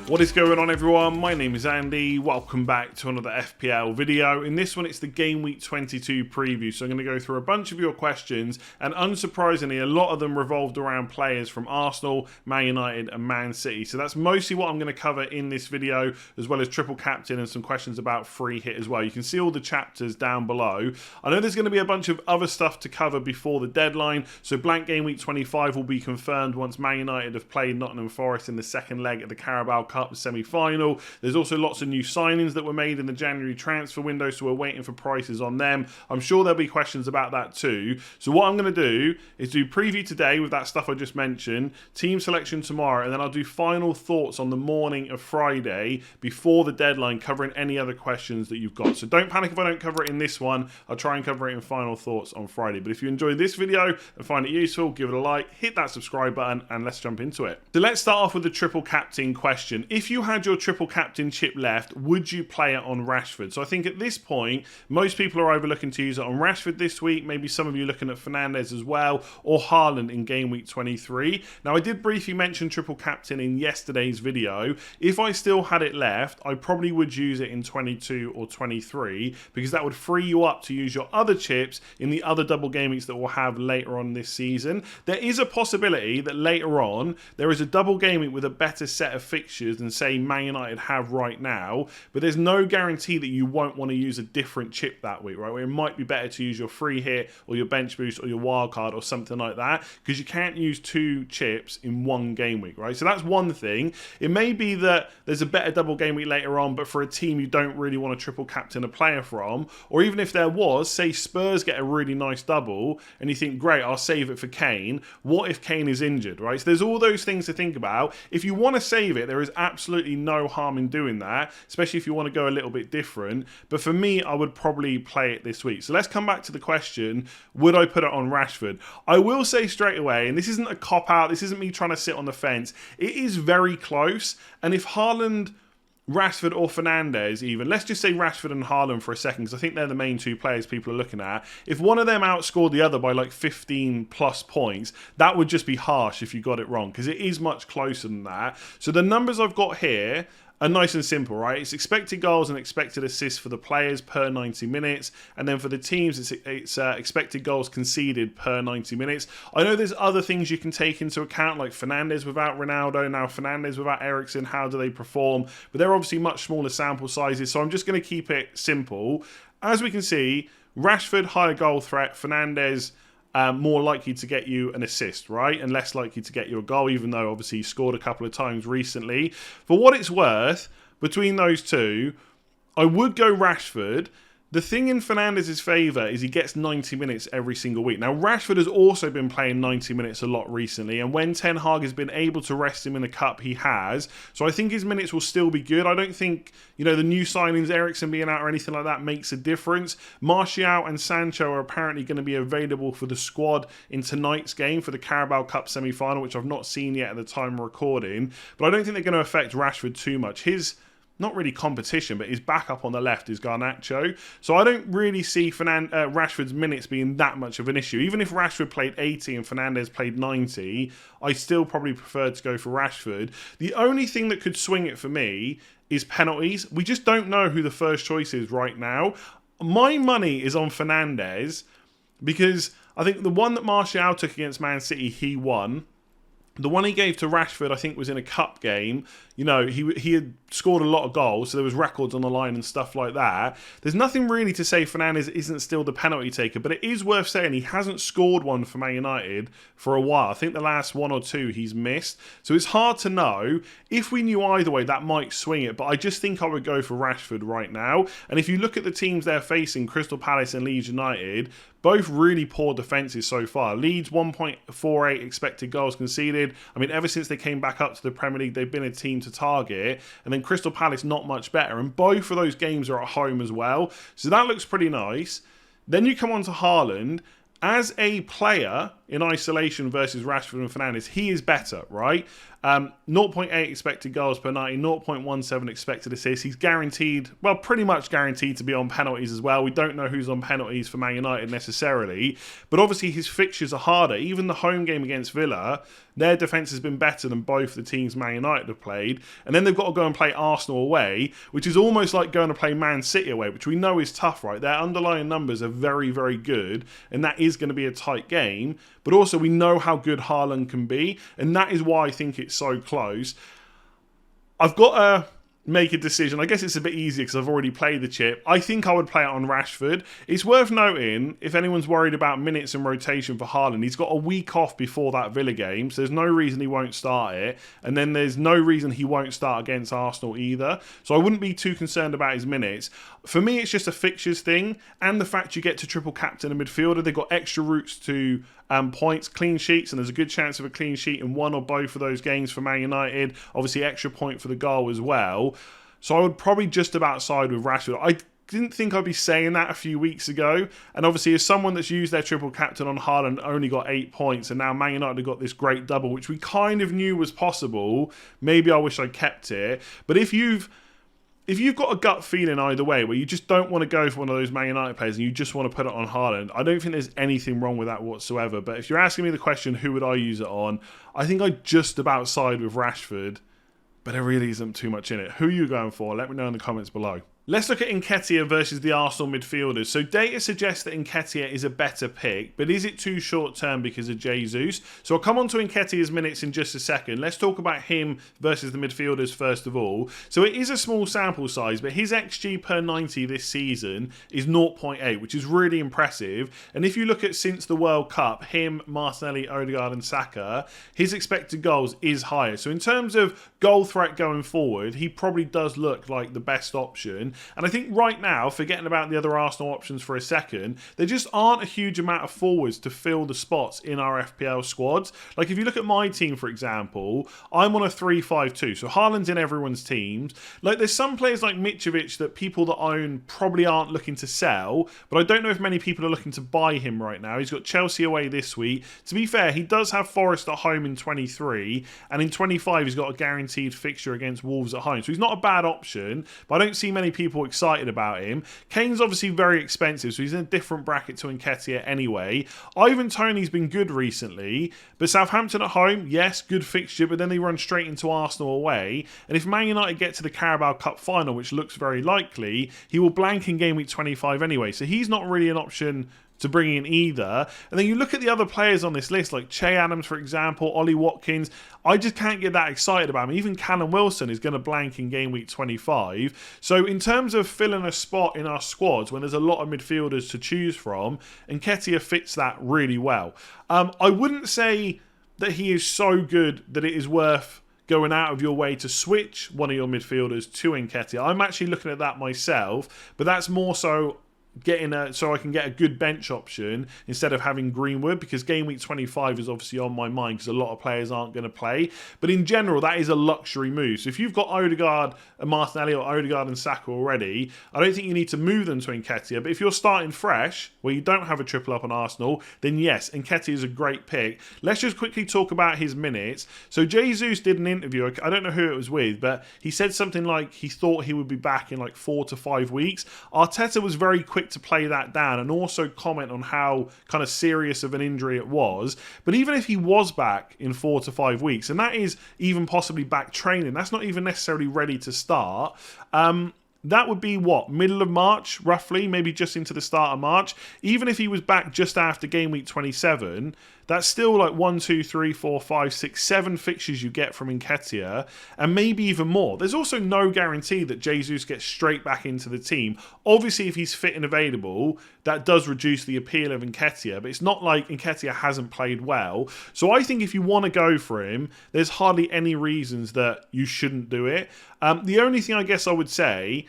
What is going on, everyone? My name is Andy. Welcome back to another FPL video. In this one, it's the Game Week 22 preview. So I'm going to go through a bunch of your questions, and unsurprisingly, a lot of them revolved around players from Arsenal, Man United and Man City. So that's mostly what I'm going to cover in this video, as well as triple captain and some questions about free hit as well. You can see all the chapters down below. I know there's going to be a bunch of other stuff to cover before the deadline. So blank Game Week 25 will be confirmed once Man United have played Nottingham Forest in the second leg of the Carabao Cup semi-final. There's also lots of new signings that were made in the January transfer window, so we're waiting for prices on them. I'm sure there'll be questions about that too. So what I'm going to do is do preview today with that stuff I just mentioned, team selection tomorrow, and then I'll do final thoughts on the morning of Friday before the deadline, covering any other questions that you've got. So don't panic if I don't cover it in this one. I'll try and cover it in final thoughts on Friday. But if you enjoyed this video and find it useful, give it a like, hit that subscribe button, and let's jump into it. So let's start off with the triple captain question. If you had your triple captain chip left, would you play it on Rashford? So I think at this point, most people are either looking to use it on Rashford this week, maybe some of you looking at Fernandes as well, or Haaland in Game Week 23. Now, I did briefly mention triple captain in yesterday's video. If I still had it left, I probably would use it in 22 or 23, because that would free you up to use your other chips in the other double game weeks that we'll have later on this season. There is a possibility that later on, there is a double game week with a better set of fixtures than, say, Man United have right now, but there's no guarantee that you won't want to use a different chip that week, right? Where it might be better to use your free hit or your bench boost or your wild card or something like that, because you can't use two chips in one game week, right? So that's one thing. It may be that there's a better double game week later on, but for a team you don't really want to triple captain a player from, or even if there was, say Spurs get a really nice double and you think, great, I'll save it for Kane. What if Kane is injured, right? So there's all those things to think about. If you want to save it, there is absolutely no harm in doing that, especially if you want to go a little bit different. But for me, I would probably play it this week. So let's come back to the question, would I put it on Rashford? I will say straight away, and this isn't a cop-out, this isn't me trying to sit on the fence, it is very close. And if Haaland, Rashford or Fernandes even, let's just say Rashford and Haaland for a second, because I think they're the main two players people are looking at. If one of them outscored the other by like 15 plus points, that would just be harsh if you got it wrong, because it is much closer than that. So the numbers I've got here are nice and simple, right? It's expected goals and expected assists for the players per 90 minutes. And then for the teams, it's expected goals conceded per 90 minutes. I know there's other things you can take into account, like Fernandes without Ronaldo, now Fernandes without Eriksen, how do they perform? But they're obviously much smaller sample sizes, so I'm just going to keep it simple. As we can see, Rashford, higher goal threat, Fernandes, more likely to get you an assist, right? And less likely to get you a goal, even though obviously he scored a couple of times recently. For what it's worth, between those two, I would go Rashford. The thing in Fernandes' favour is he gets 90 minutes every single week. Now, Rashford has also been playing 90 minutes a lot recently, and when Ten Hag has been able to rest him in the cup, he has. So I think his minutes will still be good. I don't think, the new signings, Eriksen being out or anything like that, makes a difference. Martial and Sancho are apparently going to be available for the squad in tonight's game for the Carabao Cup semi-final, which I've not seen yet at the time of recording. But I don't think they're going to affect Rashford too much. His not really competition, but his backup on the left is Garnacho. So I don't really see Rashford's minutes being that much of an issue. Even if Rashford played 80 and Fernandes played 90, I still probably prefer to go for Rashford. The only thing that could swing it for me is penalties. We just don't know who the first choice is right now. My money is on Fernandes, because I think the one that Martial took against Man City, he won. The one he gave to Rashford, I think, was in a cup game. He had scored a lot of goals, so there was records on the line and stuff like that. There's nothing really to say Fernandes isn't still the penalty taker, but it is worth saying he hasn't scored one for Man United for a while. I think the last one or two he's missed. So it's hard to know. If we knew either way, that might swing it, but I just think I would go for Rashford right now. And if you look at the teams they're facing, Crystal Palace and Leeds United, both really poor defences so far. Leeds 1.48 expected goals conceded. I mean, ever since they came back up to the Premier League, they've been a team to target. And then Crystal Palace not much better. And both of those games are at home as well. So that looks pretty nice. Then you come on to Haaland. As a player, in isolation versus Rashford and Fernandes, he is better, right? 0.8 expected goals per 90, 0.17 expected assists. He's guaranteed, well, pretty much guaranteed to be on penalties as well. We don't know who's on penalties for Man United necessarily, but obviously his fixtures are harder. Even the home game against Villa, their defence has been better than both the teams Man United have played. And then they've got to go and play Arsenal away, which is almost like going to play Man City away, which we know is tough, right? Their underlying numbers are very, very good, and that is going to be a tight game. But also we know how good Haaland can be, and that is why I think it's so close. I've got to make a decision. I guess it's a bit easier because I've already played the chip. I think I would play it on Rashford. It's worth noting, if anyone's worried about minutes and rotation for Haaland, he's got a week off before that Villa game, so there's no reason he won't start it. And then there's no reason he won't start against Arsenal either. So I wouldn't be too concerned about his minutes. For me, it's just a fixtures thing, and the fact you get to triple captain a midfielder. They've got extra routes to points, clean sheets, and there's a good chance of a clean sheet in one or both of those games for Man United. Obviously, extra point for the goal as well. So I would probably just about side with Rashford. I didn't think I'd be saying that a few weeks ago. And obviously, as someone that's used their triple captain on Haaland, only got 8 points, and now Man United have got this great double, which we kind of knew was possible. Maybe I wish I'd kept it. But if you've got a gut feeling either way, where you just don't want to go for one of those Man United players and you just want to put it on Haaland, I don't think there's anything wrong with that whatsoever. But if you're asking me the question, who would I use it on? I think I'd just about side with Rashford, but there really isn't too much in it. Who are you going for? Let me know in the comments below. Let's look at Nketiah versus the Arsenal midfielders. So data suggests that Nketiah is a better pick, but is it too short term because of Jesus? So I'll come on to Nketiah's minutes in just a second. Let's talk about him versus the midfielders first of all. So it is a small sample size, but his XG per 90 this season is 0.8, which is really impressive. And if you look at since the World Cup, him, Martinelli, Odegaard and Saka, his expected goals is higher. So in terms of goal threat going forward, he probably does look like the best option. And I think right now, forgetting about the other Arsenal options for a second, there just aren't a huge amount of forwards to fill the spots in our FPL squads. Like if you look at my team, for example, I'm on a 3-5-2. So Haaland's in everyone's teams. Like there's some players like Mitrovic that people that own probably aren't looking to sell, but I don't know if many people are looking to buy him right now. He's got Chelsea away this week. To be fair, he does have Forest at home in 23, and in 25 he's got a guaranteed fixture against Wolves at home. So he's not a bad option, but I don't see many people excited about him. Kane's obviously very expensive, so he's in a different bracket to Nketiah anyway. Ivan Toney's been good recently, but Southampton at home, yes, good fixture, but then they run straight into Arsenal away. And if Man United get to the Carabao Cup final, which looks very likely, he will blank in game week 25 anyway, so he's not really an option to bring in either. And then you look at the other players on this list, like Che Adams, for example, Ollie Watkins. I just can't get that excited about him. Even Callum Wilson is going to blank in game week 25. So in terms of filling a spot in our squads when there's a lot of midfielders to choose from, Nketiah fits that really well. I wouldn't say that he is so good that it is worth going out of your way to switch one of your midfielders to Nketiah. I'm actually looking at that myself, but that's more so so I can get a good bench option instead of having Greenwood, because game week 25 is obviously on my mind because a lot of players aren't going to play. But in general, that is a luxury move. So if you've got Odegaard and Martinelli or Odegaard and Saka already, I don't think you need to move them to Nketiah. But if you're starting fresh, where you don't have a triple up on Arsenal, then yes, Nketiah is a great pick. Let's just quickly talk about his minutes. So Jesus did an interview, I don't know who it was with, but he said something like he thought he would be back in like 4 to 5 weeks. Arteta was very quick to play that down and also comment on how kind of serious of an injury it was. But even if he was back in 4 to 5 weeks, and that is even possibly back training, that's not even necessarily ready to start, that would be what, middle of March roughly, maybe just into the start of March. Even if he was back just after game week 27, that's still like 1, 2, 3, 4, 5, 6, 7 fixtures you get from Nketiah, and maybe even more. There's also no guarantee that Jesus gets straight back into the team. Obviously, if he's fit and available, that does reduce the appeal of Nketiah, but it's not like Nketiah hasn't played well. So I think if you want to go for him, there's hardly any reasons that you shouldn't do it. The only thing I guess I would say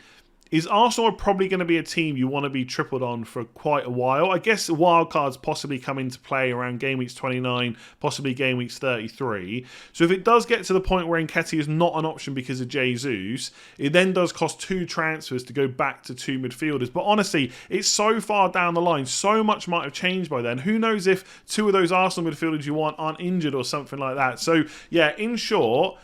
is Arsenal are probably going to be a team you want to be tripled on for quite a while. I guess wildcards possibly come into play around game weeks 29, possibly game weeks 33. So if it does get to the point where Nketiah is not an option because of Jesus, it then does cost 2 transfers to go back to 2 midfielders. But honestly, it's so far down the line, so much might have changed by then. Who knows if 2 of those Arsenal midfielders you want aren't injured or something like that. So yeah, in short,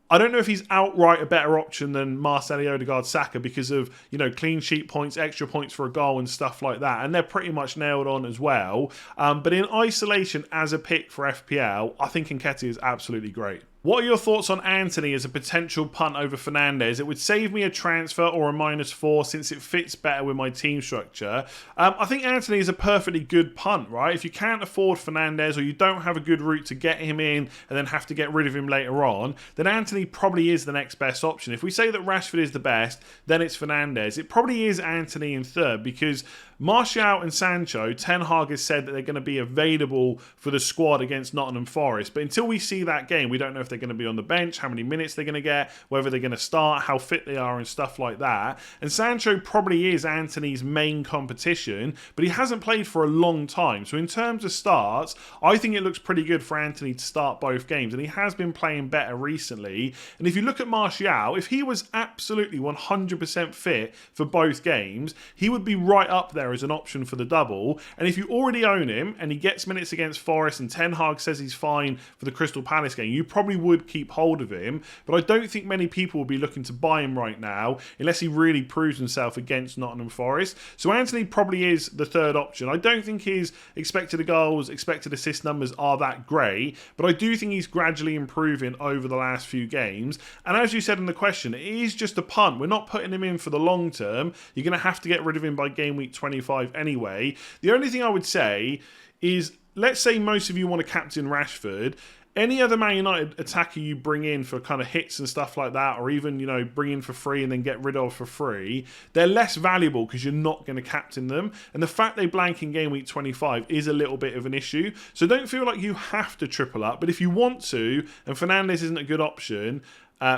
I don't know if he's outright a better option than Marcelo Odegaard Saka because of, you know, clean sheet points, extra points for a goal and stuff like that. And they're pretty much nailed on as well. But in isolation as a pick for FPL, I think Nketiah is absolutely great. What are your thoughts on Antony as a potential punt over Fernandes? It would save me a transfer or a -4 since it fits better with my team structure. I think Antony is a perfectly good punt, right? If you can't afford Fernandes or you don't have a good route to get him in and then have to get rid of him later on, then Antony probably is the next best option. If we say that Rashford is the best, then it's Fernandes. It probably is Antony in third because Martial and Sancho, Ten Hag has said that they're going to be available for the squad against Nottingham Forest. But until we see that game, we don't know if they're going to be on the bench, how many minutes they're going to get, whether they're going to start, how fit they are and stuff like that. And Sancho probably is Antony's main competition, but he hasn't played for a long time. So in terms of starts, I think it looks pretty good for Antony to start both games. And he has been playing better recently. And if you look at Martial, if he was absolutely 100% fit for both games, he would be right up there as an option for the double. And if you already own him and he gets minutes against Forest and Ten Hag says he's fine for the Crystal Palace game, you probably would keep hold of him. But I don't think many people will be looking to buy him right now unless he really proves himself against Nottingham Forest. So Antony probably is the third option. I don't think his expected goals, expected assist numbers are that great, but I do think he's gradually improving over the last few games. And as you said in the question, it is just a punt. We're not putting him in for the long term. You're going to have to get rid of him by game week 25 anyway. The only thing I would say is, let's say most of you want to captain Rashford. Any other Man United attacker you bring in for kind of hits and stuff like that, or even, you know, bring in for free and then get rid of for free, they're less valuable because you're not going to captain them. And the fact they blank in game week 25 is a little bit of an issue. So don't feel like you have to triple up. But if you want to, and Fernandes isn't a good option,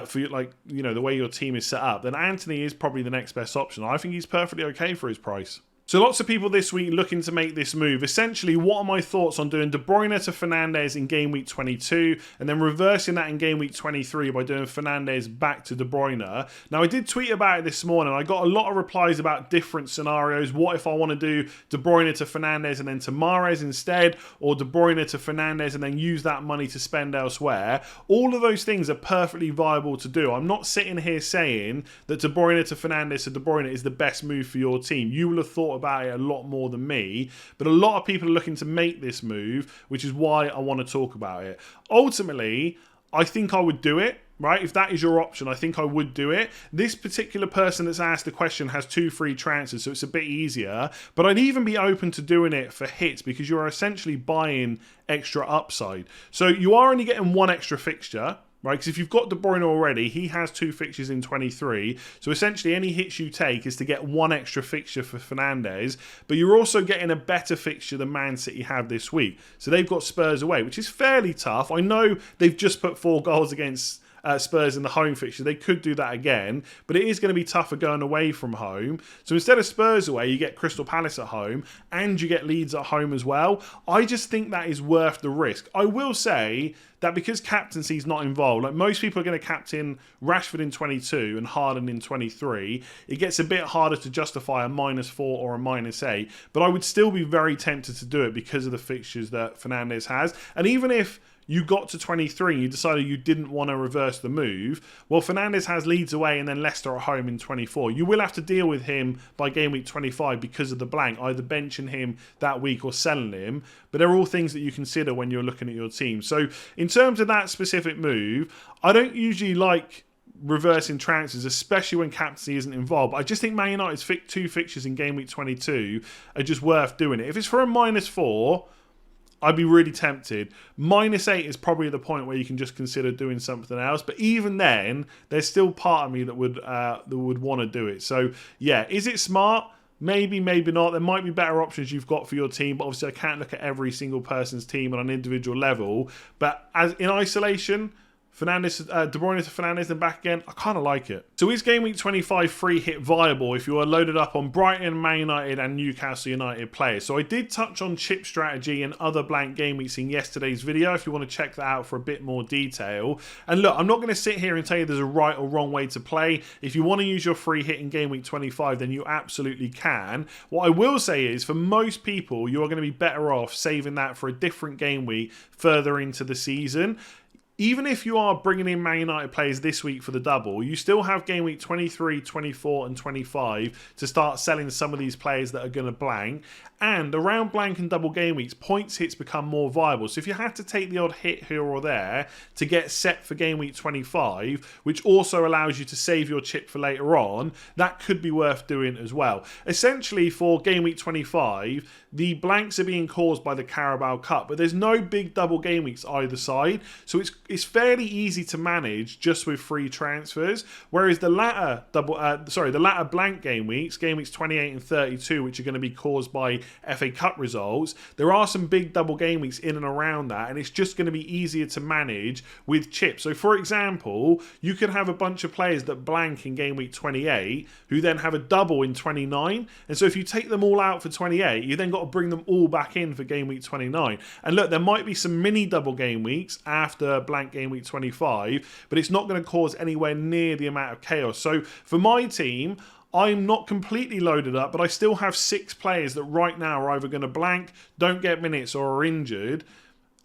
for like, you know, the way your team is set up, then Antony is probably the next best option. I think he's perfectly okay for his price. So lots of people this week looking to make this move. Essentially, what are my thoughts on doing De Bruyne to Fernandes in game week 22 and then reversing that in game week 23 by doing Fernandes back to De Bruyne? Now, I did tweet about it this morning. I got a lot of replies about different scenarios. What if I want to do De Bruyne to Fernandes and then to Mahrez instead, or De Bruyne to Fernandes and then use that money to spend elsewhere? All of those things are perfectly viable to do. I'm not sitting here saying that De Bruyne to Fernandes to De Bruyne is the best move for your team. You will have thought about it a lot more than me, but a lot of people are looking to make this move, which is why I want to talk about it. Ultimately, I think I would do it, right? If that is your option, I think I would do it. This particular person that's asked the question has 2 free transfers, so it's a bit easier, but I'd even be open to doing it for hits because you're essentially buying extra upside. So you are only getting 1 extra fixture, right? Because if you've got De Bruyne already, he has 2 fixtures in 23. So essentially any hits you take is to get 1 extra fixture for Fernandes. But you're also getting a better fixture than Man City have this week. So they've got Spurs away, which is fairly tough. I know they've just put 4 goals against Spurs in the home fixture. They could do that again, but it is going to be tougher going away from home. So instead of Spurs away, you get Crystal Palace at home and you get Leeds at home as well. I just think that is worth the risk. I will say that because captaincy is not involved, like most people are going to captain Rashford in 22 and Harden in 23, it gets a bit harder to justify a -4 or a -8, but I would still be very tempted to do it because of the fixtures that Fernandes has. And even if you got to 23 and you decided you didn't want to reverse the move, well, Fernandes has Leeds away and then Leicester at home in 24. You will have to deal with him by game week 25 because of the blank, either benching him that week or selling him. But they're all things that you consider when you're looking at your team. So in terms of that specific move, I don't usually like reversing transfers, especially when captaincy isn't involved. But I just think Man United's 2 fixtures in game week 22 are just worth doing it. If it's for a -4, I'd be really tempted. -8 is probably the point where you can just consider doing something else. But even then, there's still part of me that would want to do it. So yeah, is it smart? Maybe, maybe not. There might be better options you've got for your team, but obviously I can't look at every single person's team on an individual level. But as in isolation, Fernandes, De Bruyne to Fernandes and back again. I kind of like it. So is Game Week 25 free hit viable if you are loaded up on Brighton, Man United and Newcastle United players? So I did touch on chip strategy and other blank game weeks in yesterday's video if you want to check that out for a bit more detail. And look, I'm not going to sit here and tell you there's a right or wrong way to play. If you want to use your free hit in Game Week 25, then you absolutely can. What I will say is, for most people, you are going to be better off saving that for a different game week further into the season. Even if you are bringing in Man United players this week for the double, you still have game week 23, 24 and 25 to start selling some of these players that are going to blank. And around blank and double game weeks, points hits become more viable. So if you have to take the odd hit here or there to get set for game week 25, which also allows you to save your chip for later on, that could be worth doing as well. Essentially, for game week 25, the blanks are being caused by the Carabao Cup, but there's no big double game weeks either side. So it's fairly easy to manage just with free transfers. Whereas the latter blank game weeks 28 and 32, which are going to be caused by FA Cup results, there are some big double game weeks in and around that, and it's just going to be easier to manage with chips. So for example, you could have a bunch of players that blank in game week 28 who then have a double in 29, and so if you take them all out for 28, you then got to bring them all back in for game week 29. And look, there might be some mini double game weeks after blank game week 25, but it's not going to cause anywhere near the amount of chaos. So for my team, I'm not completely loaded up, but I still have 6 players that right now are either going to blank, don't get minutes, or are injured.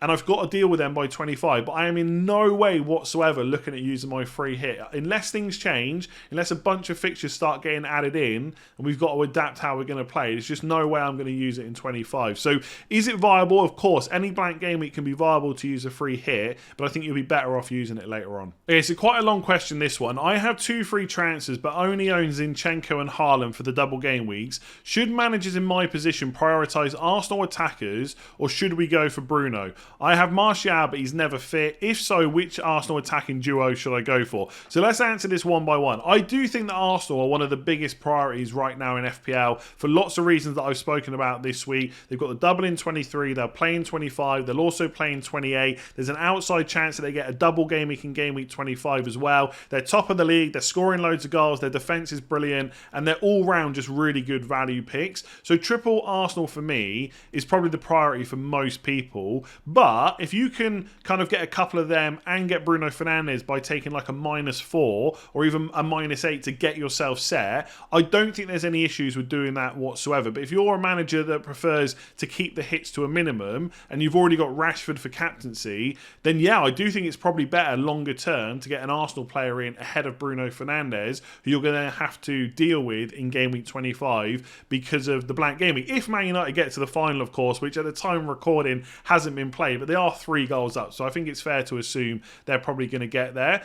And I've got to deal with them by 25, but I am in no way whatsoever looking at using my free hit. Unless things change, unless a bunch of fixtures start getting added in, and we've got to adapt how we're going to play, there's just no way I'm going to use it in 25. So is it viable? Of course, any blank game week can be viable to use a free hit, but I think you'll be better off using it later on. Okay, so quite a long question, this one. I have 2 free transfers, but only own Zinchenko and Haaland for the double game weeks. Should managers in my position prioritise Arsenal attackers, or should we go for Bruno? I have Martial, but he's never fit. If so, which Arsenal attacking duo should I go for? So let's answer this one by one. I do think that Arsenal are one of the biggest priorities right now in FPL for lots of reasons that I've spoken about this week. They've got the double in 23, they'll play in 25, they'll also play in 28. There's an outside chance that they get a double game week in game week 25 as well. They're top of the league, they're scoring loads of goals, their defence is brilliant, and they're all round just really good value picks. So triple Arsenal for me is probably the priority for most people. But if you can kind of get a couple of them and get Bruno Fernandes by taking like a -4 or even a -8 to get yourself set, I don't think there's any issues with doing that whatsoever. But if you're a manager that prefers to keep the hits to a minimum and you've already got Rashford for captaincy, then yeah, I do think it's probably better longer term to get an Arsenal player in ahead of Bruno Fernandes, who you're going to have to deal with in game week 25 because of the blank game week. If Man United get to the final, of course, which at the time of recording hasn't been played, but they are 3 goals up, so I think it's fair to assume they're probably going to get there.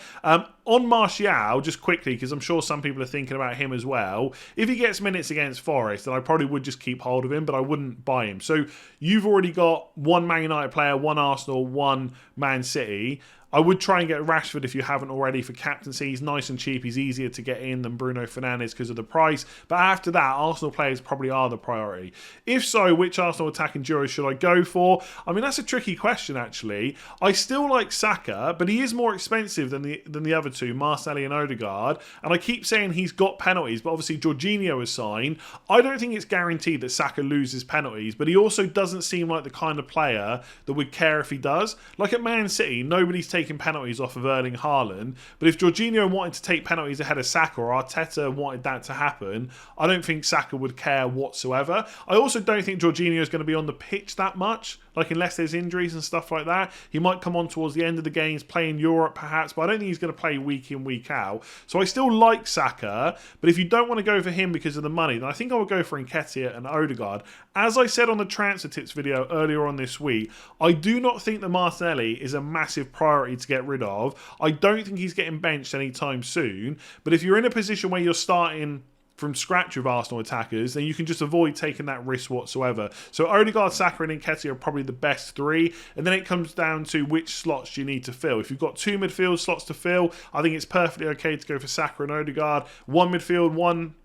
On Martial, just quickly, because I'm sure some people are thinking about him as well, if he gets minutes against Forest, then I probably would just keep hold of him, but I wouldn't buy him. So you've already got 1 Man United player, 1 Arsenal, 1 Man City. I would try and get Rashford if you haven't already for captaincy. He's nice and cheap. He's easier to get in than Bruno Fernandes because of the price. But after that, Arsenal players probably are the priority. If so, which Arsenal attacking duo should I go for? I mean, that's a tricky question, actually. I still like Saka, but he is more expensive than the other two, Martinelli and Odegaard. And I keep saying he's got penalties, but obviously Jorginho is signed. I don't think it's guaranteed that Saka loses penalties, but he also doesn't seem like the kind of player that would care if he does. Like at Man City, nobody's taking penalties off of Erling Haaland, but if Jorginho wanted to take penalties ahead of Saka, or Arteta wanted that to happen, I don't think Saka would care whatsoever. I also don't think Jorginho is going to be on the pitch that much, like unless there's injuries and stuff like that. He might come on towards the end of the games, play in Europe perhaps, but I don't think he's going to play week in, week out. So I still like Saka, but if you don't want to go for him because of the money, then I think I would go for Nketiah and Odegaard. As I said on the transfer tips video earlier on this week, I do not think that Martinelli is a massive priority to get rid of. I don't think he's getting benched anytime soon, but if you're in a position where you're starting from scratch with Arsenal attackers, then you can just avoid taking that risk whatsoever. So Odegaard, Saka and Nketiah are probably the best 3, and then it comes down to which slots you need to fill. If you've got 2 midfield slots to fill, I think it's perfectly okay to go for Saka and Odegaard. 1 midfield, 1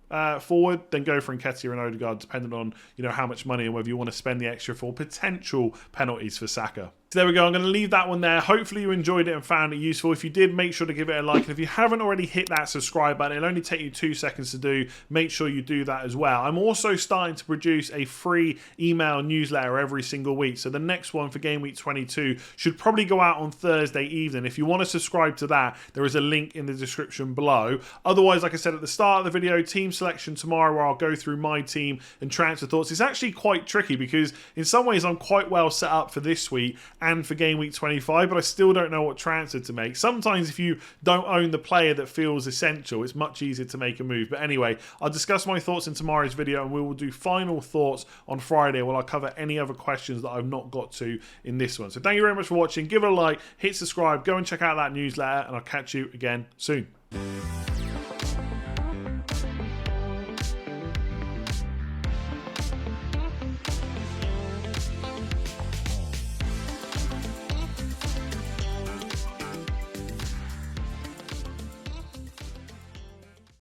forward, then go for Nketiah and Odegaard, depending on how much money and whether you want to spend the extra for potential penalties for Saka. So there we go, I'm going to leave that one there. Hopefully you enjoyed it and found it useful. If you did, make sure to give it a like. And if you haven't already hit that subscribe button, it'll only take you 2 seconds to do. Make sure you do that as well. I'm also starting to produce a free email newsletter every single week. So the next one for Game Week 22 should probably go out on Thursday evening. If you want to subscribe to that, there is a link in the description below. Otherwise, like I said at the start of the video, team selection tomorrow, where I'll go through my team and transfer thoughts. It's actually quite tricky because in some ways I'm quite well set up for this week and for Game Week 25, but I still don't know what transfer to make. Sometimes if you don't own the player that feels essential, it's much easier to make a move. But anyway, I'll discuss my thoughts in tomorrow's video, and we will do final thoughts on Friday, where I'll cover any other questions that I've not got to in this one. So thank you very much for watching. Give it a like, hit subscribe, go and check out that newsletter, and I'll catch you again soon.